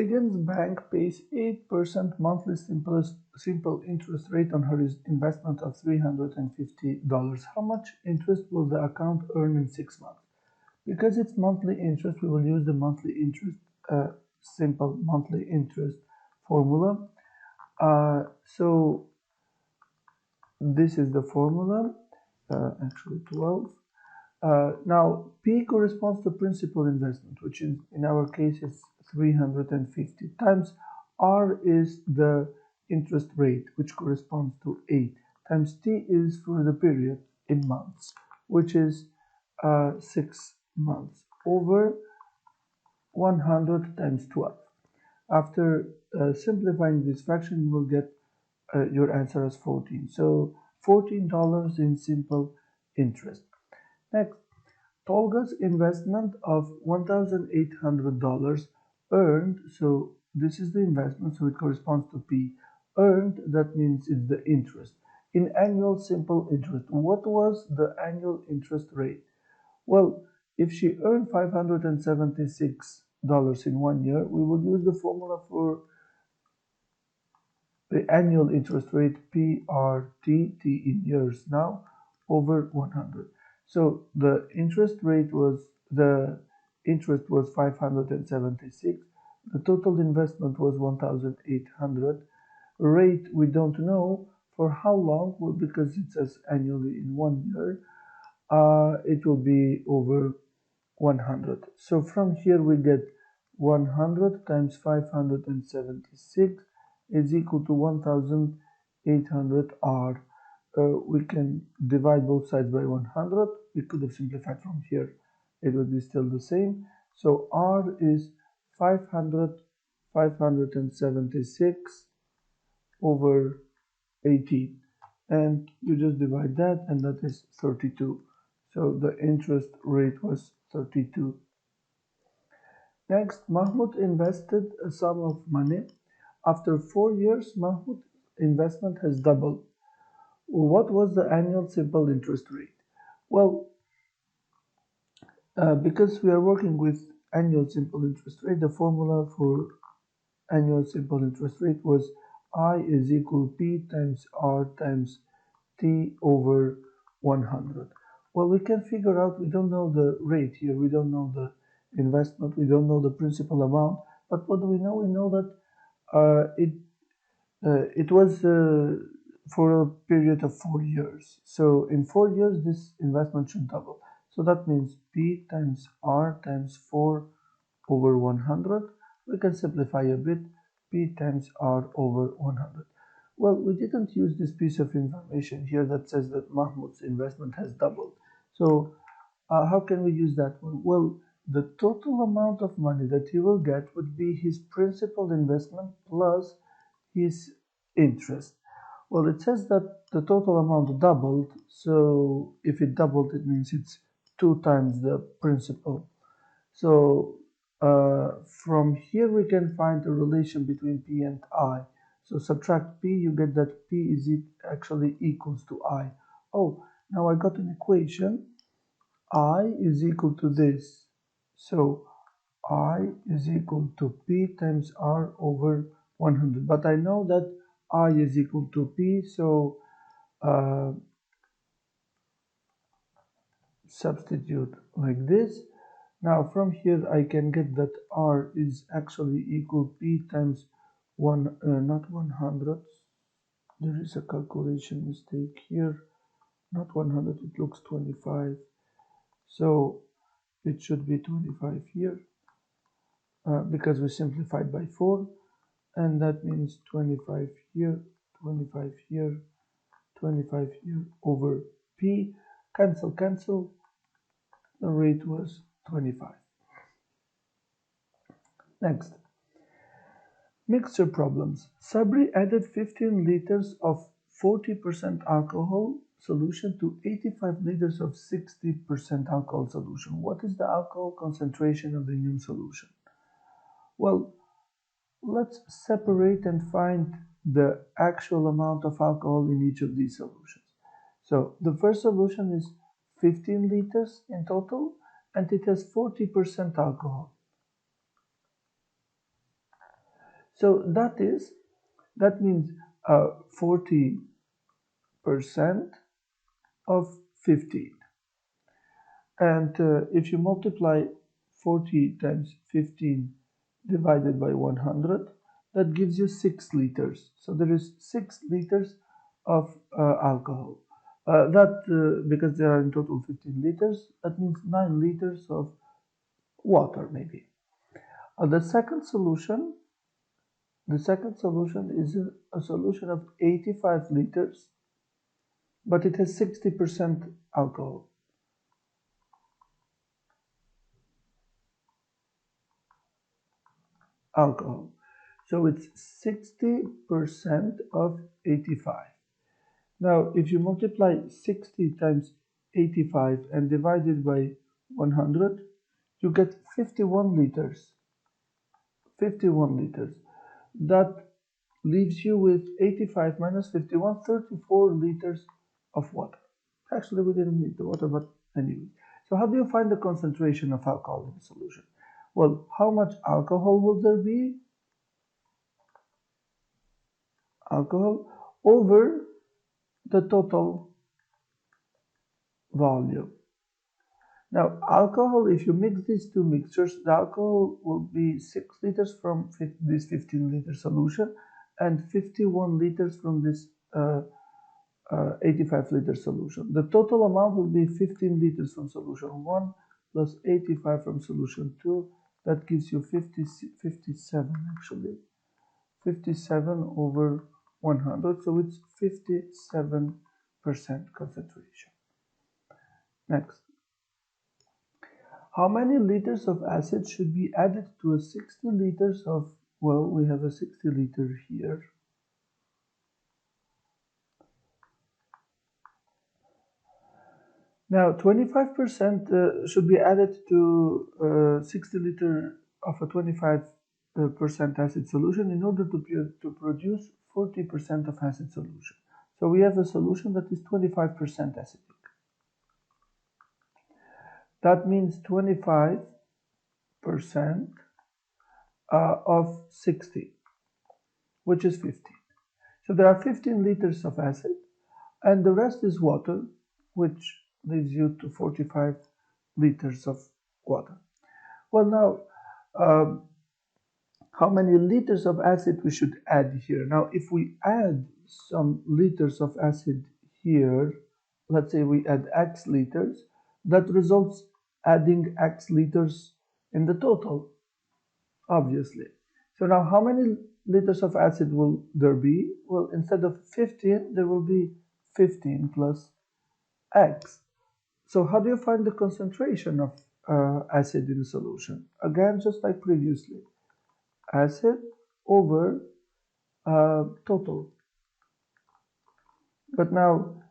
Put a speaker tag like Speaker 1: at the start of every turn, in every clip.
Speaker 1: Figen's bank pays 8% monthly simple interest rate on her investment of $350. How much interest will the account earn in 6 months? Because it's monthly interest, we will use the monthly interest, simple monthly interest formula. So this is the formula, actually 12. Now, P corresponds to principal investment, which in our case is 350 times R is the interest rate, which corresponds to 8, times T is for the period in months, which is 6 months, over 100 times 12. After simplifying this fraction, you will get your answer as 14. So $14 in simple interest. Next, Tolga's investment of $1,800 earned, so this is the investment, so it corresponds to P. Earned, that means it's the interest. In annual simple interest, what was the annual interest rate? Well, if she earned $576 in 1 year, we will use the formula for the annual interest rate, PRT, T in years now, over 100. So the interest was 576. The total investment was 1,800. Rate we don't know for how long. Well, because it says annually in 1 year, it will be over 100. So from here we get 100 times 576 is equal to 1,800 R. We can divide both sides by 100. We could have simplified from here. It would be still the same. So R is 576 over 18. And you just divide that, and that is 32. So the interest rate was 32. Next, Mahmut invested a sum of money. After 4 years, Mahmut's investment has doubled. What was the annual simple interest rate? Well, because we are working with annual simple interest rate, the formula for annual simple interest rate was I is equal to P times R times T over 100. Well, we can figure out, we don't know the rate here, we don't know the investment, we don't know the principal amount, but what do we know? We know that it was for a period of 4 years. So in 4 years, this investment should double. So that means P times R times 4 over 100. We can simplify a bit, P times R over 100. Well, we didn't use this piece of information here that says that Mahmut's investment has doubled. So how can we use that one? Well, the total amount of money that he will get would be his principal investment plus his interest. Well, it says that the total amount doubled, so if it doubled, it means it's 2 times the principal. So from here we can find a relation between P and I. So subtract P, you get that P is actually equals to I. Oh, now I got an equation. I is equal to this. So I is equal to P times R over 100. But I know that I is equal to P, so substitute like this. Now from here I can get that R is actually equal P times not 100. There is a calculation mistake here. Not 100, it looks 25. So it should be 25 here because we simplified by 4. And that means 25 here, 25 here, 25 here over P. Cancel, cancel. The rate was 25. Next, mixture problems. Sabri added 15 liters of 40% alcohol solution to 85 liters of 60% alcohol solution. What is the alcohol concentration of the new solution? Well, let's separate and find the actual amount of alcohol in each of these solutions. So the first solution is 15 liters in total, and it has 40% alcohol. So that means 40% of 15. And if you multiply 40 times 15 divided by 100, that gives you 6 liters. So there is 6 liters of alcohol. Because there are in total 15 liters, that means 9 liters of water maybe. The second solution is a solution of 85 liters, but it has 60% alcohol. So it's 60% of 85. Now, if you multiply 60 times 85 and divide it by 100, you get 51 liters. 51 liters. That leaves you with 85 minus 51, 34 liters of water. Actually, we didn't need the water, but anyway. So how do you find the concentration of alcohol in the solution? Well, how much alcohol will there be? Alcohol over the total volume. Now, alcohol, if you mix these two mixtures, the alcohol will be 6 liters from this 15-liter solution and 51 liters from this 85-liter solution. The total amount will be 15 liters from solution 1 plus 85 from solution 2. That gives you 57 actually. 57 over 100, so it's 57% concentration. Next. How many liters of acid should be added to a 60 liters of, well, we have a 60 liter here. Now, 25% should be added to 60 liter of a 25% acid solution in order to produce 40% of acid solution. So we have a solution that is 25% acidic. That means 25% of 60, which is 15. So there are 15 liters of acid, and the rest is water, which leaves you to 45 liters of water. Well, now, how many liters of acid we should add here? Now, if we add some liters of acid here, let's say we add X liters, that results adding X liters in the total, obviously. So now how many liters of acid will there be? Well, instead of 15, there will be 15 plus X. So how do you find the concentration of acid in a solution? Again, just like previously, acid over total. But now,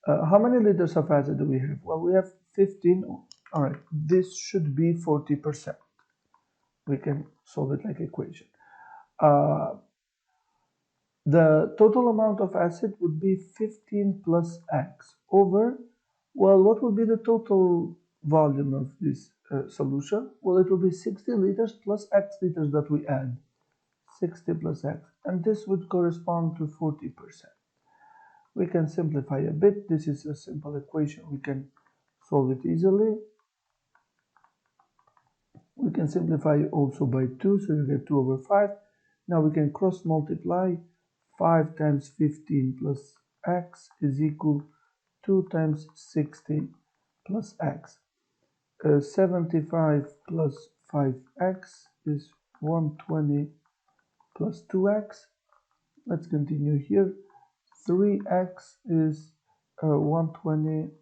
Speaker 1: how many liters of acid do we have? Well, we have 15. All right, this should be 40%. We can solve it like equation. The total amount of acid would be 15 plus X over, well, what will be the total volume of this solution? Well, it will be 60 liters plus X liters that we add. 60 plus X. And this would correspond to 40%. We can simplify a bit. This is a simple equation. We can solve it easily. We can simplify also by 2, so you get 2 over 5. Now we can cross multiply. 5 times 15 plus X is equal to 2 times 60 plus X. 75 plus 5X is 120 plus 2X. Let's continue here. 3X is 120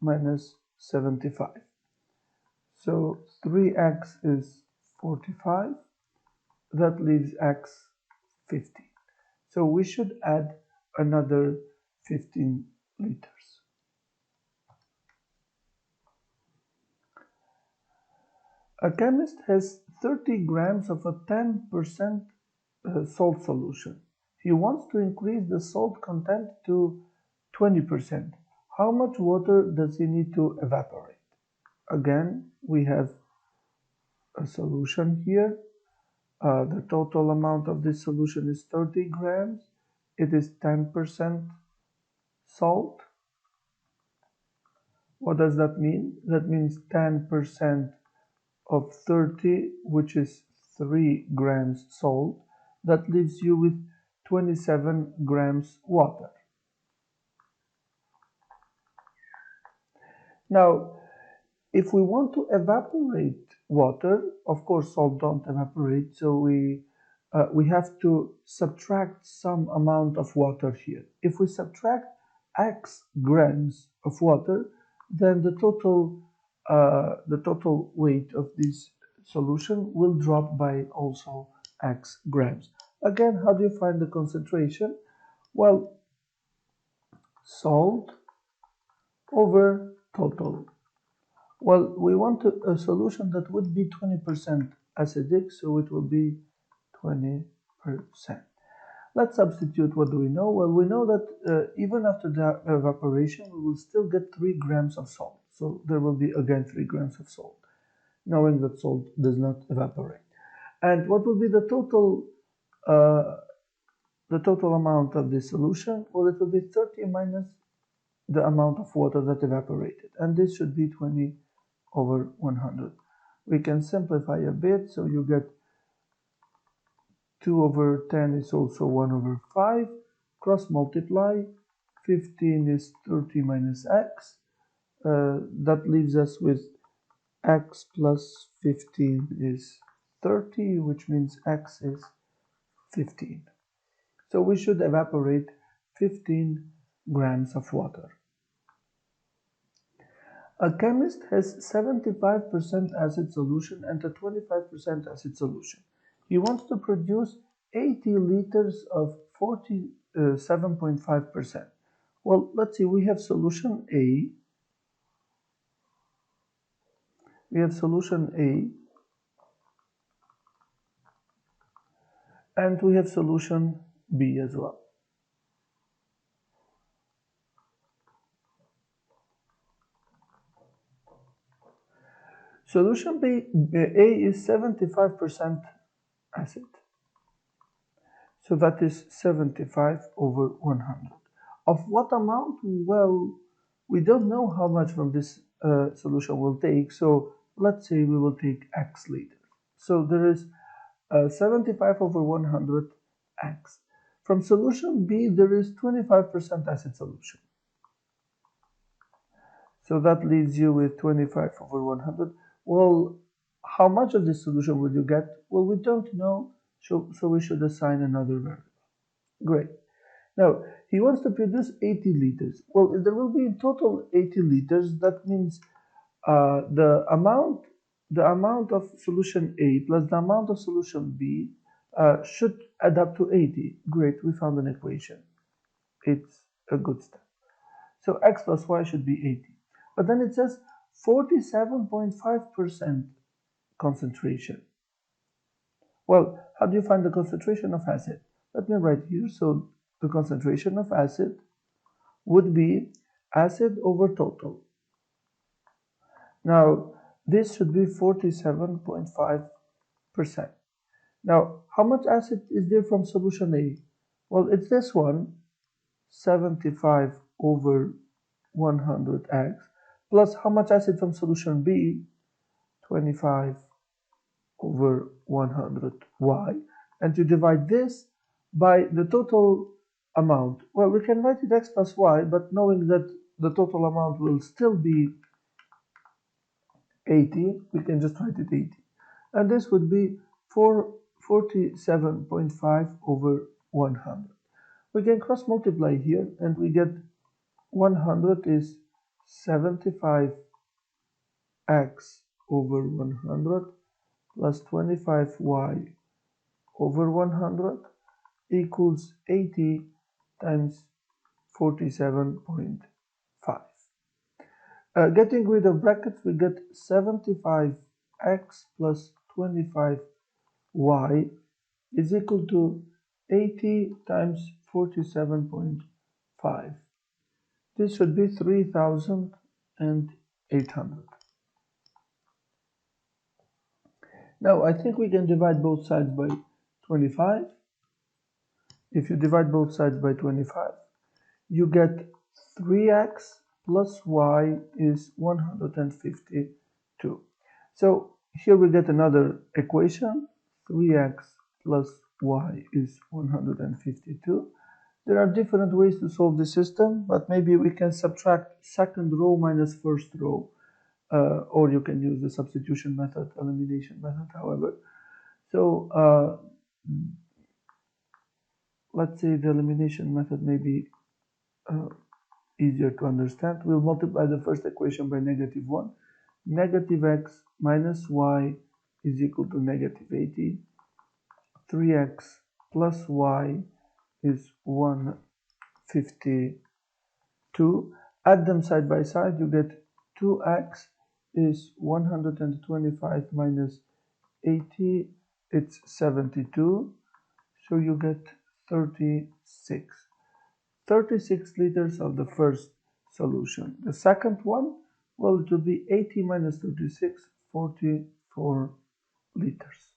Speaker 1: minus 75. So 3X is 45. That leaves X 50. So we should add another 15 liters. A chemist has 30 grams of a 10% salt solution. He wants to increase the salt content to 20%. How much water does he need to evaporate? Again, we have a solution here. The total amount of this solution is 30 grams. It is 10% salt. What does that mean? That means 10% of 30, which is 3 grams salt. That leaves you with 27 grams water. Now, if we want to evaporate water, of course salt don't evaporate, so we have to subtract some amount of water here. If we subtract X grams of water, then the total weight of this solution will drop by also X grams. Again, how do you find the concentration? Well, salt over total. Well, we want a solution that would be 20% acidic, so it will be 20%. Let's substitute. What do we know? Well, we know that even after the evaporation, we will still get 3 grams of salt. So there will be again 3 grams of salt, knowing that salt does not evaporate. And what will be the total amount of this solution? Well, it will be 30 minus the amount of water that evaporated, and this should be 20 over 100. We can simplify a bit, so you get 2 over 10 is also 1 over 5. Cross multiply. 15 is 30 minus x. That leaves us with x plus 15 is 30, which means x is 15. So we should evaporate 15 grams of water. A chemist has 75% acid solution and a 25% acid solution. He wants to produce 80 liters of 47.5%. Well, let's see, we have solution A. We have solution A. And we have solution B as well. Solution B, A is 75% acid. So that is 75 over 100. Of what amount? Well, we don't know how much from this solution we'll take. So let's say we will take X liters. So there is 75 over 100 X. From solution B, there is 25% acid solution. So that leaves you with 25 over 100. Well, how much of this solution will you get? Well, we don't know, so we should assign another variable. Great. Now, he wants to produce 80 liters. Well, if there will be in total 80 liters, that means the amount of solution A plus the amount of solution B should add up to 80. Great, we found an equation. It's a good step. So x plus y should be 80. But then it says 47.5% concentration. Well, how do you find the concentration of acid? Let me write here. So the concentration of acid would be acid over total. Now, this should be 47.5%. Now, how much acid is there from solution A? Well, it's this one, 75 over 100x, plus how much acid from solution B? 25 over 100y. And to divide this by the total amount, well, we can write it x plus y, but knowing that the total amount will still be 80, we can just write it 80. And this would be 47.5 over 100. We can cross multiply here, and we get 100 is 75x over 100 plus 25y over 100 equals 80 times 47.5. Getting rid of brackets, we get 75x plus 25y is equal to 80 times 47.5. This should be 3,800. Now I think we can divide both sides by 25. If you divide both sides by 25, you get 3x plus y is 152. So here we get another equation. 3x plus y is 152. There are different ways to solve the system, but maybe we can subtract second row minus first row, or you can use the substitution method, elimination method, however. So let's say the elimination method may be easier to understand. We'll multiply the first equation by -1. Negative x minus y is equal to -80. 3x plus y is 152. Add them side by side, you get 2x is 125 minus 80, it's 72. So you get 36. 36 liters of the first solution. The second one, well, it will be 80 minus 36, 44 liters.